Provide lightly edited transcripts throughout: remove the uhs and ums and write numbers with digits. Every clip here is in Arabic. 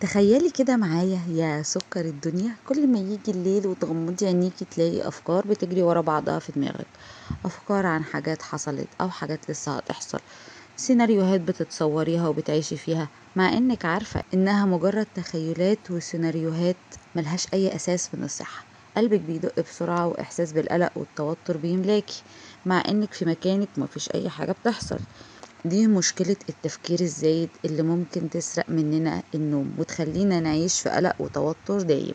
تخيلي كده معايا يا سكر الدنيا، كل ما يجي الليل وتغمضي عينيكي تلاقي أفكار بتجري ورا بعضها في دماغك. أفكار عن حاجات حصلت أو حاجات لسه هتحصل، سيناريوهات بتتصوريها وبتعيشي فيها مع إنك عارفة إنها مجرد تخيلات وسيناريوهات ملهاش أي أساس من الصحة. قلبك بيدق بسرعة وإحساس بالقلق والتوتر بيملاكي مع إنك في مكانك مفيش أي حاجة بتحصل. دي مشكلة التفكير الزايد اللي ممكن تسرق مننا النوم وتخلينا نعيش في قلق وتوتر دايم.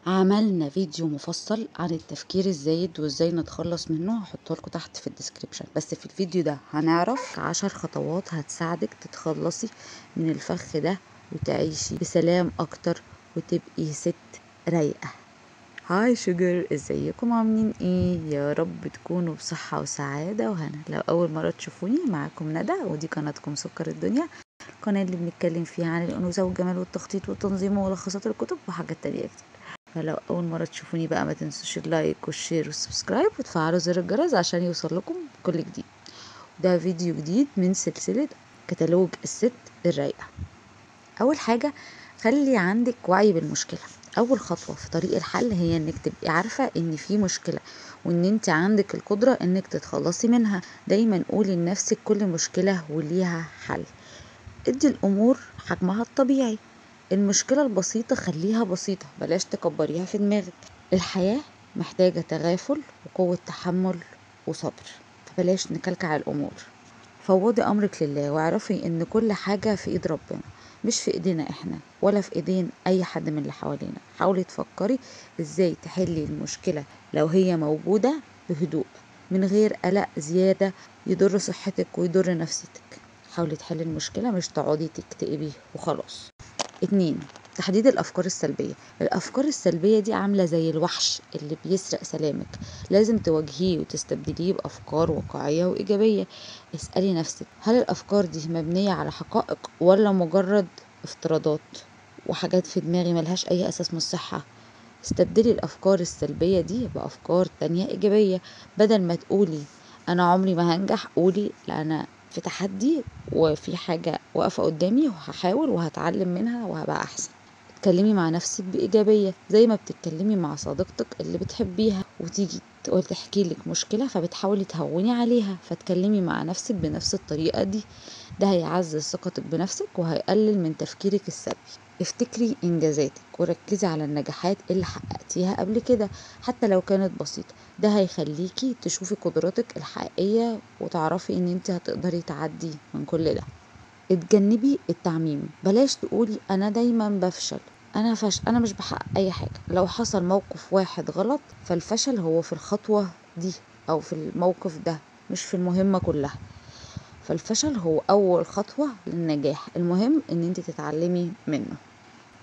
عملنا فيديو مفصل عن التفكير الزايد وازاي نتخلص منه، هحطه لكم تحت في الديسكريبشن. بس في الفيديو ده هنعرف 10 خطوات هتساعدك تتخلصي من الفخ ده وتعيشي بسلام اكتر وتبقي ست رايقة. هاي شوجر، ازيكم عاملين ايه؟ يا رب تكونوا بصحة وسعادة وهنا. لو اول مرة تشوفوني، معاكم ندى ودي قناتكم سكر الدنيا، القناة اللي بنتكلم فيها عن الانوثة والجمال والتخطيط والتنظيم وملخصات الكتب وحاجات تانية كتير. فلو اول مرة تشوفوني بقى ما تنسوش اللايك والشير والسبسكرايب وتفعلوا زر الجرس عشان يوصل لكم كل جديد. ده فيديو جديد من سلسلة كتالوج الست الرايقة. اول حاجة، خلي عندك وعي بالمشكلة. اول خطوة في طريق الحل هي انك تبقي عارفة ان في مشكلة وان انت عندك القدرة انك تتخلصي منها. دايما قولي لنفسك كل مشكلة وليها حل. ادي الامور حجمها الطبيعي. المشكلة البسيطة خليها بسيطة، بلاش تكبريها في دماغك. الحياة محتاجة تغافل وقوة تحمل وصبر، فبلاش نكلكع الامور. فوضي امرك لله واعرفي ان كل حاجة في ايد ربنا، مش في ايدينا احنا ولا في ايدين اي حد من اللي حوالينا. حاولي تفكري ازاي تحلي المشكلة لو هي موجودة بهدوء، من غير قلق زيادة يضر صحتك ويضر نفسيتك. حاولي تحلي المشكلة، مش تقعدي تكتئبي وخلاص. 2. تحديد الأفكار السلبية. الأفكار السلبية دي عاملة زي الوحش اللي بيسرق سلامك، لازم تواجهيه وتستبدليه بأفكار واقعية وإيجابية. اسألي نفسك، هل الأفكار دي مبنية على حقائق ولا مجرد افتراضات وحاجات في دماغي ملهاش أي أساس من الصحة؟ استبدلي الأفكار السلبية دي بأفكار تانية إيجابية. بدل ما تقولي أنا عمري ما هنجح، قولي لا، أنا في تحدي وفي حاجة واقفة قدامي وهحاول وهتعلم منها وهبقى أحسن. اتكلمي مع نفسك بإيجابية زي ما بتتكلمي مع صديقتك اللي بتحبيها وتيجي تقول تحكي لك مشكلة فبتحاولي تهوني عليها، فتكلمي مع نفسك بنفس الطريقة دي. ده هيعزز ثقتك بنفسك وهيقلل من تفكيرك السلبي. افتكري انجازاتك وركزي على النجاحات اللي حققتيها قبل كده حتى لو كانت بسيطة. ده هيخليكي تشوفي قدراتك الحقيقية وتعرفي ان انت هتقدري تعدي من كل ده. اتجنبي التعميم، بلاش تقولي انا دايما بفشل، انا مش بحقق اي حاجة. لو حصل موقف واحد غلط فالفشل هو في الخطوة دي او في الموقف ده، مش في المهمة كلها. فالفشل هو اول خطوة للنجاح، المهم ان انت تتعلمي منه.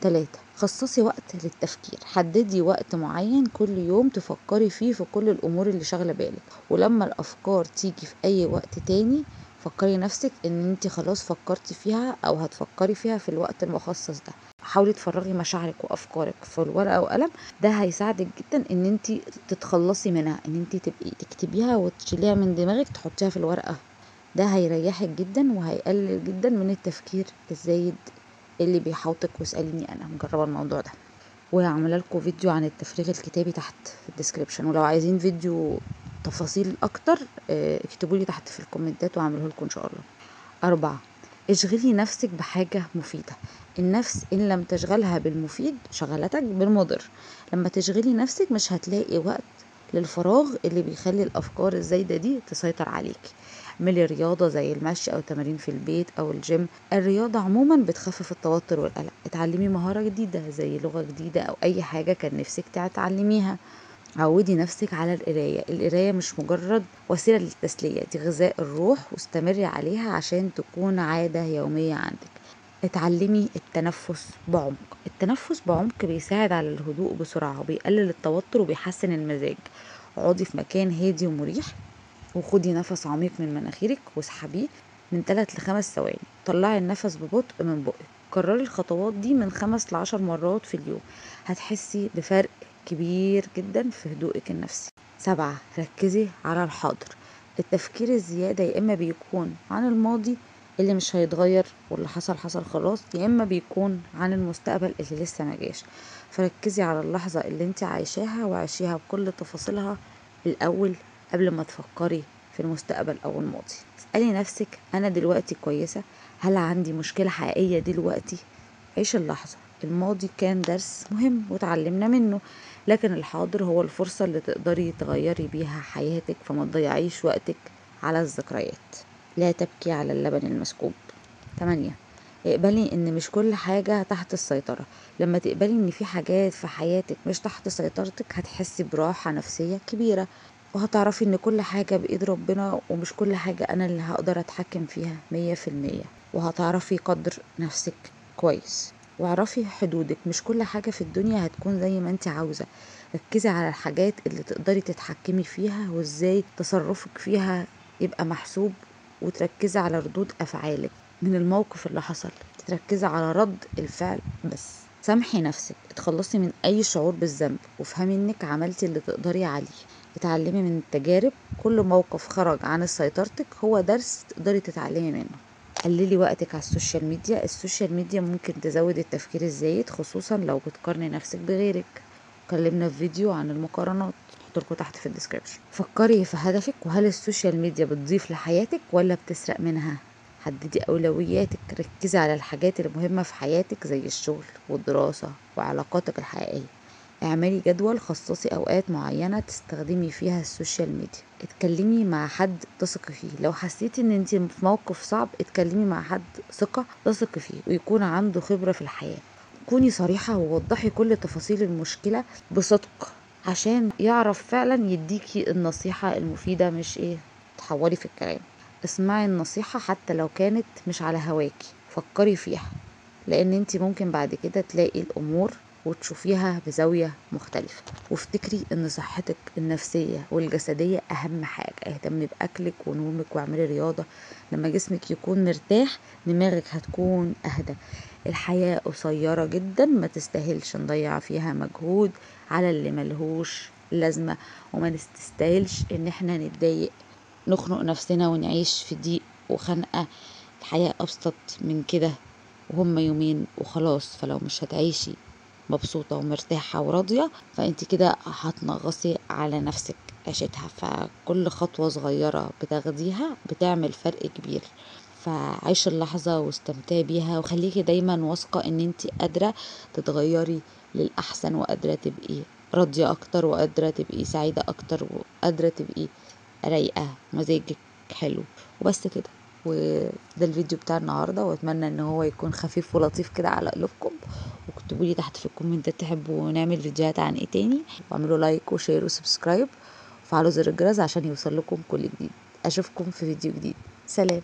3. خصصي وقت للتفكير. حددي وقت معين كل يوم تفكري فيه في كل الأمور اللي شاغلة بالك، ولما الأفكار تيجي في أي وقت تاني فكري نفسك ان انت خلاص فكرتي فيها او هتفكري فيها في الوقت المخصص ده. حاولي تفرغي مشاعرك وافكارك في الورقة وقلم، ده هيساعدك جدا ان انت تتخلصي منها، ان انت تبقي تكتبيها وتشيليها من دماغك تحطيها في الورقة. ده هيريحك جدا وهيقلل جدا من التفكير الزايد اللي بيحوطك. واسأليني، انا مجربة الموضوع ده وعامله لكم فيديو عن التفريغ الكتابي تحت في الديسكريبشن. ولو عايزين فيديو تفاصيل اكتر اكتبوا لي تحت في الكومنتات واعمله لكم ان شاء الله. 4. اشغلي نفسك بحاجة مفيدة. النفس ان لم تشغلها بالمفيد شغلتك بالمضر. لما تشغلي نفسك مش هتلاقي وقت للفراغ اللي بيخلي الافكار الزايدة دي تسيطر عليك. اعملي رياضة زي المشي او تمارين في البيت او الجيم. الرياضة عموما بتخفف التوتر والقلق. اتعلمي مهارة جديدة زي لغة جديدة او اي حاجة كان نفسك تتعلميها. عودي نفسك على القراية. القراية مش مجرد وسيلة للتسلية، دي غذاء الروح واستمري عليها عشان تكون عادة يومية عندك. اتعلمي التنفس بعمق. التنفس بعمق بيساعد على الهدوء بسرعة وبيقلل التوتر وبيحسن المزاج. اقعدي في مكان هادي ومريح وخدي نفس عميق من مناخيرك واسحبيه من 3 ل5 ثواني. طلعي النفس ببطء من بقك. كرري الخطوات دي من 5 ل10 مرات في اليوم، هتحسي بفرق كبير جدا في هدوءك النفسي. 7. ركزي على الحاضر. التفكير الزيادة يا إما بيكون عن الماضي اللي مش هيتغير واللي حصل حصل خلاص، يا اما بيكون عن المستقبل اللي لسه ما جاش. فركزي على اللحظة اللي انت عايشاها وعيشيها بكل تفاصيلها الاول قبل ما تفكري في المستقبل او الماضي. اسألي نفسك انا دلوقتي كويسة؟ هل عندي مشكلة حقيقية دلوقتي؟ عيش اللحظة. الماضي كان درس مهم وتعلمنا منه، لكن الحاضر هو الفرصة اللي تقدري تغيري بيها حياتك، فما تضيعيش وقتك على الذكريات. لا تبكي على اللبن المسكوب. 8. اقبلي ان مش كل حاجة تحت السيطرة. لما تقبلي ان في حاجات في حياتك مش تحت سيطرتك هتحسي براحة نفسية كبيرة، وهتعرفي ان كل حاجة بايد ربنا، ومش كل حاجة انا اللي هقدر اتحكم فيها 100%. وهتعرفي قدر نفسك كويس، واعرفي حدودك. مش كل حاجة في الدنيا هتكون زي ما انت عاوزة. ركزي على الحاجات اللي تقدري تتحكمي فيها وازاي تصرفك فيها يبقى محسوب، وتركزي على ردود افعالك من الموقف اللي حصل، تركزي على رد الفعل بس. سامحي نفسك، اتخلصي من اي شعور بالذنب، وافهمي انك عملتي اللي تقدري عليه. اتعلمي من التجارب، كل موقف خرج عن سيطرتك هو درس تقدري تتعلمي منه. قللي وقتك على السوشيال ميديا. السوشيال ميديا ممكن تزود التفكير الزايد، خصوصا لو بتقارني نفسك بغيرك. اتكلمنا في فيديو عن المقارنات، هحطلكوا تحت في الديسكريبشن. فكري في هدفك، وهل السوشيال ميديا بتضيف لحياتك ولا بتسرق منها؟ حددي أولوياتك، ركزي على الحاجات المهمة في حياتك زي الشغل والدراسة وعلاقاتك الحقيقية. اعملي جدول، خصصي أوقات معينة تستخدمي فيها السوشيال ميديا. اتكلمي مع حد تثقي فيه. لو حسيتي ان انت في موقف صعب، اتكلمي مع حد ثقة تثقي فيه ويكون عنده خبرة في الحياة. كوني صريحة ووضحي كل تفاصيل المشكلة بصدق، عشان يعرف فعلا يديكي النصيحة المفيدة، مش تحوري في الكلام. اسمعي النصيحة حتى لو كانت مش على هواكي، فكري فيها، لان انتي ممكن بعد كده تلاقي الامور وتشوفيها بزاوية مختلفة. وافتكري ان صحتك النفسية والجسدية اهم حاجة. اهتمي باكلك ونومك واعملي رياضة. لما جسمك يكون مرتاح دماغك هتكون اهدى. الحياة قصيرة جدا، ما تستاهلش نضيع فيها مجهود على اللي ملهوش لازمة، وما نستاهلش ان احنا نتضايق، نخنق نفسنا ونعيش في ضيق وخنقة. الحياة أبسط من كده، وهم يومين وخلاص. فلو مش هتعيشي مبسوطة ومرتاحة وراضية، فانت كده هتنغصي على نفسك عيشتها. فكل خطوة صغيرة بتاخديها بتعمل فرق كبير. فعيش اللحظة واستمتعي بيها، وخليكي دايما واثقة ان انت قادرة تتغيري للأحسن، وقادرة تبقي راضية أكتر، وقادرة تبقي سعيدة أكتر، وقادرة تبقي رايقة، مزاجك حلو. وبس كده. وده الفيديو بتاع النهارده، واتمنى ان هو يكون خفيف ولطيف كده على قلوبكم. واكتبوا لي تحت في الكومنتات تحبوا نعمل فيديوهات عن ايه تاني، واعملوا لايك وشير وسبسكرايب، وفعلوا زر الجرس عشان يوصل لكم كل جديد. اشوفكم في فيديو جديد. سلام.